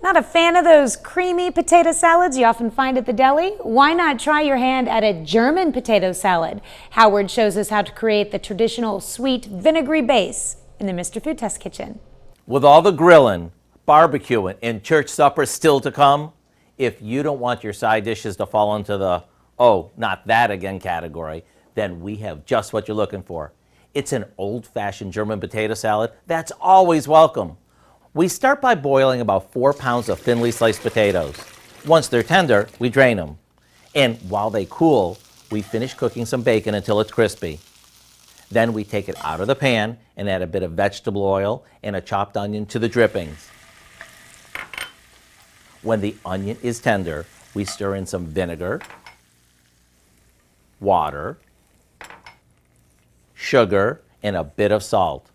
Not a fan of those creamy potato salads you often find at the deli? Why not try your hand at a German potato salad? Howard shows us how to create the traditional sweet vinegary base in the Mr. Food Test Kitchen. With all the grilling, barbecuing, and church suppers still to come, if you don't want your side dishes to fall into the, oh, not that again category, then we have just what you're looking for. It's an old-fashioned German potato salad that's always welcome. We start by boiling about 4 pounds of thinly sliced potatoes. Once they're tender, we drain them. And while they cool, we finish cooking some bacon until it's crispy. Then we take it out of the pan and add a bit of vegetable oil and a chopped onion to the drippings. When the onion is tender, we stir in some vinegar, water, sugar, and a bit of salt.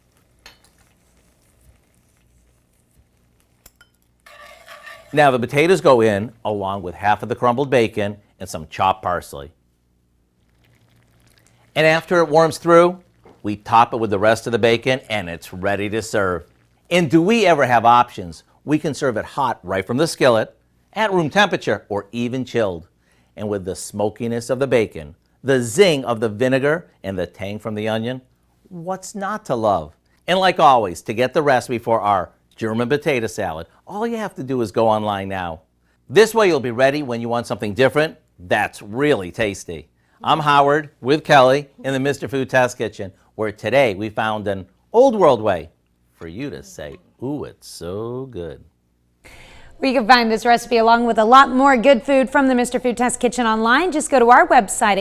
Now the potatoes go in along with half of the crumbled bacon and some chopped parsley. And after it warms through, we top it with the rest of the bacon and it's ready to serve. And do we ever have options? We can serve it hot right from the skillet, at room temperature, or even chilled. And with the smokiness of the bacon, the zing of the vinegar, and the tang from the onion, what's not to love? And like always, to get the recipe for our German potato salad, all you have to do is go online now. This way you'll be ready when you want something different that's really tasty. I'm Howard with Kelly in the Mr. Food Test Kitchen, where today we found an old world way for you to say, ooh, it's so good. You can find this recipe along with a lot more good food from the Mr. Food Test Kitchen online. Just go to our website.